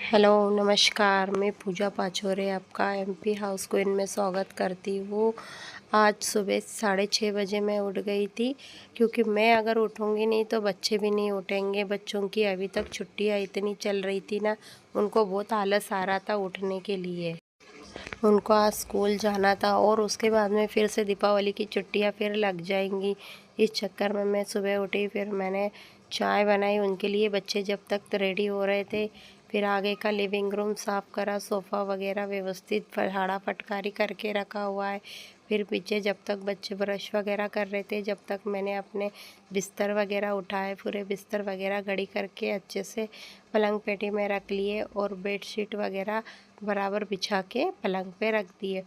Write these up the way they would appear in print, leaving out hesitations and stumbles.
Hello नमस्कार, मैं पूजा पाचोरे आपका एमपी हाउस क्वीन में स्वागत करती हूँ। आज सुबह 6:30 बजे मैं उठ गई थी, क्योंकि मैं अगर उठूँगी नहीं तो बच्चे भी नहीं उठेंगे। बच्चों की अभी तक छुट्टियाँ इतनी चल रही थी ना, उनको बहुत आलस आ रहा था उठने के लिए। उनको आज स्कूल जाना था और उसके बाद में फिर से दीपावली की छुट्टियाँ फिर लग जाएंगी। इस चक्कर में मैं सुबह उठी, फिर मैंने चाय बनाई उनके लिए। बच्चे जब तक रेडी हो रहे थे, फिर आगे का लिविंग रूम साफ़ करा, सोफ़ा वगैरह व्यवस्थित झाड़ा फटकारी करके रखा हुआ है। फिर पीछे जब तक बच्चे ब्रश वगैरह कर रहे थे, जब तक मैंने अपने बिस्तर वगैरह उठाए, पूरे बिस्तर वगैरह घड़ी करके अच्छे से पलंग पेटी में रख लिए और बेडशीट वगैरह बराबर बिछा के पलंग पे रख दिए।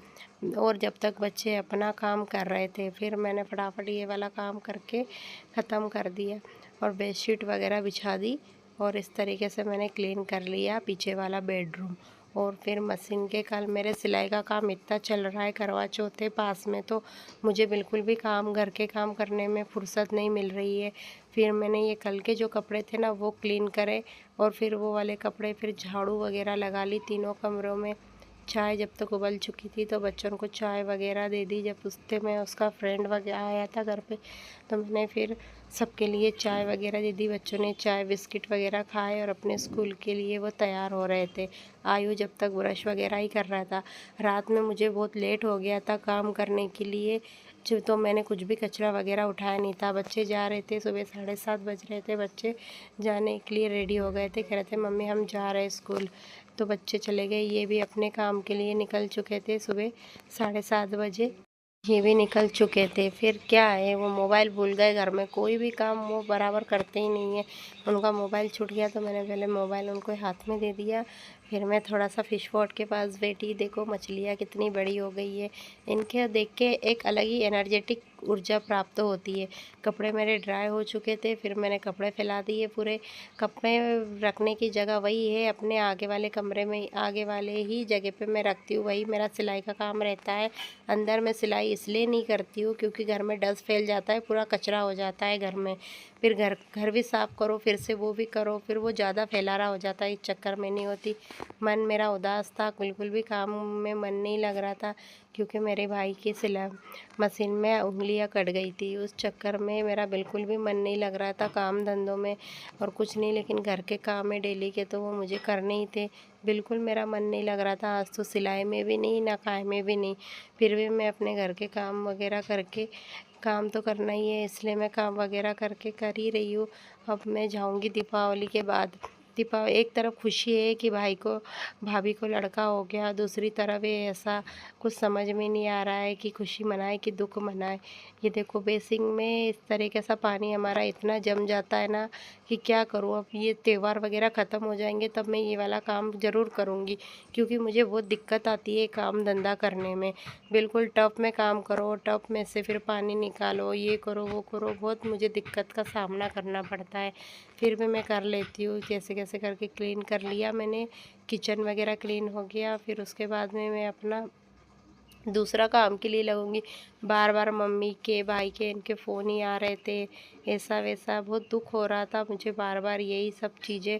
और जब तक बच्चे अपना काम कर रहे थे, फिर मैंने फटाफट ये वाला काम करके ख़त्म कर दिया और बेडशीट वगैरह बिछा दी। और इस तरीके से मैंने क्लीन कर लिया पीछे वाला बेडरूम। और फिर मशीन के कल मेरे सिलाई का काम इतना चल रहा है, करवा चौथ है पास में, तो मुझे बिल्कुल भी घर के काम करने में फुर्सत नहीं मिल रही है। फिर मैंने ये कल के जो कपड़े थे ना वो क्लीन करे, और फिर वो वाले कपड़े फिर झाड़ू वगैरह लगा ली तीनों कमरों में। चाय जब तक उबल चुकी थी तो बच्चों को चाय वगैरह दे दी। जब उससे मैं उसका फ्रेंड वगैरह आया था घर पे, तो मैंने फिर सबके लिए चाय वगैरह दे दी। बच्चों ने चाय बिस्किट वगैरह खाए और अपने स्कूल के लिए वो तैयार हो रहे थे। आयु जब तक ब्रश वगैरह ही कर रहा था। रात में मुझे बहुत लेट हो गया था काम करने के लिए, जो तो मैंने कुछ भी कचरा वगैरह उठाया नहीं था। बच्चे जा रहे थे, सुबह 7:30 बज रहे थे, बच्चे जाने के लिए रेडी हो गए थे, कह रहे थे मम्मी हम जा रहे हैं स्कूल। तो बच्चे चले गए, ये भी अपने काम के लिए निकल चुके थे सुबह 7:30 बजे। ये भी निकल चुके थे। फिर क्या है, वो मोबाइल भूल गए घर में, कोई भी काम वो बराबर करते ही नहीं है। उनका मोबाइल छूट गया तो मैंने पहले मोबाइल उनको हाथ में दे दिया। फिर मैं थोड़ा सा फिश पॉट के पास बैठी, देखो मछलियाँ कितनी बड़ी हो गई है। इनके देख के एक अलग ही एनर्जेटिक ऊर्जा प्राप्त होती है। कपड़े मेरे ड्राई हो चुके थे, फिर मैंने कपड़े फैला दिए पूरे। कपड़े रखने की जगह वही है, अपने आगे वाले कमरे में, आगे वाले ही जगह पे मैं रखती हूँ। वही मेरा सिलाई का काम रहता है। अंदर मैं सिलाई इसलिए नहीं करती हूँ क्योंकि घर में डस्ट फैल जाता है, पूरा कचरा हो जाता है घर में। फिर घर भी साफ़ करो, फिर से वो भी करो, फिर वो ज़्यादा फैलारा हो जाता है। इस चक्कर में नहीं होती। मन मेरा उदास था, बिल्कुल भी काम में मन नहीं लग रहा था, क्योंकि मेरे भाई की सिलाई मशीन में उंगलियां कट गई थी। उस चक्कर में मेरा बिल्कुल भी मन नहीं लग रहा था काम धंधों में और कुछ नहीं, लेकिन घर के काम है डेली के, तो वो मुझे करने ही थे। बिल्कुल मेरा मन नहीं लग रहा था आज तो, सिलाई में भी नहीं, ना खाए में भी नहीं। फिर भी मैं अपने घर के काम वगैरह करके, काम तो करना ही है इसलिए मैं काम वगैरह करके कर ही रही हूँ। अब मैं जाऊँगी दीपावली के बाद। दीपावली एक तरफ खुशी है कि भाभी को लड़का हो गया, दूसरी तरफ ये ऐसा कुछ समझ में नहीं आ रहा है कि खुशी मनाए कि दुख मनाए। ये देखो बेसिन में इस तरीके से पानी हमारा इतना जम जाता है ना कि क्या करूँ। अब ये त्यौहार वगैरह ख़त्म हो जाएंगे तब मैं ये वाला काम ज़रूर करूँगी, क्योंकि मुझे बहुत दिक्कत आती है काम धंधा करने में। बिल्कुल टब में काम करो, टब में से फिर पानी निकालो, ये करो वो करो, बहुत मुझे दिक्कत का सामना करना पड़ता है। फिर भी मैं कर लेती हूँ, कैसे कैसे करके क्लीन कर लिया मैंने। किचन वगैरह क्लीन हो गया। फिर उसके बाद में मैं अपना दूसरा काम के लिए लगूंगी। बार बार मम्मी के, भाई के, इनके फ़ोन ही आ रहे थे, ऐसा वैसा, बहुत दुख हो रहा था मुझे बार बार यही सब चीज़ें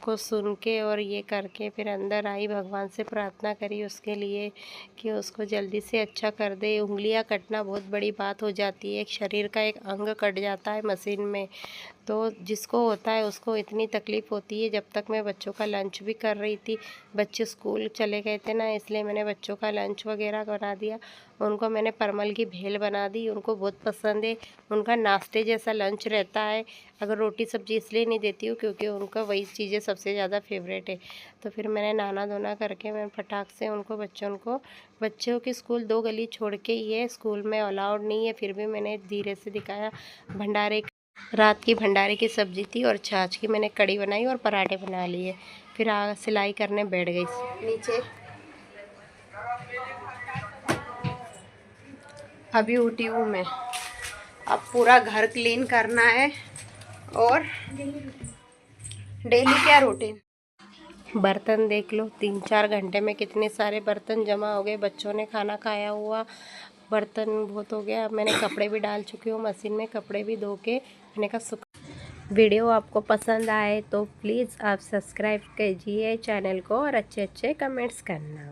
को सुन के और ये करके। फिर अंदर आई, भगवान से प्रार्थना करी उसके लिए कि उसको जल्दी से अच्छा कर दे। उंगलियां कटना बहुत बड़ी बात हो जाती है, एक शरीर का एक अंग कट जाता है मशीन में, तो जिसको होता है उसको इतनी तकलीफ़ होती है। जब तक मैं बच्चों का लंच भी कर रही थी, बच्चे स्कूल चले गए थे ना, इसलिए मैंने बच्चों का लंच वगैरह बना दिया। उनको मैंने परमल की भेल बना दी, उनको बहुत पसंद है। उनका नाश्ते जैसा लंच रहता है। अगर रोटी सब्जी इसलिए नहीं देती हूँ क्योंकि उनका वही चीज़ें सबसे ज़्यादा फेवरेट है। तो फिर मैंने नहाना धोना करके मैं फटाक से उनको, बच्चों की स्कूल 2 गली छोड़ के ही है, स्कूल में अलाउड नहीं है, फिर भी मैंने धीरे से दिखाया। भंडारे रात की भंडारे की सब्ज़ी थी और छाछ की मैंने कड़ी बनाई और पराठे बना लिए। फिर सिलाई करने बैठ गई नीचे। अभी उठी हूँ मैं, अब पूरा घर क्लीन करना है। और डेली क्या रूटीन, बर्तन देख लो, 3-4 घंटे में कितने सारे बर्तन जमा हो गए। बच्चों ने खाना खाया हुआ, बर्तन बहुत हो गया। मैंने कपड़े भी डाल चुकी हूँ मशीन में, कपड़े भी धो के मैंने कहा वीडियो आपको पसंद आए तो प्लीज़ आप सब्सक्राइब कीजिए चैनल को और अच्छे अच्छे कमेंट्स करना।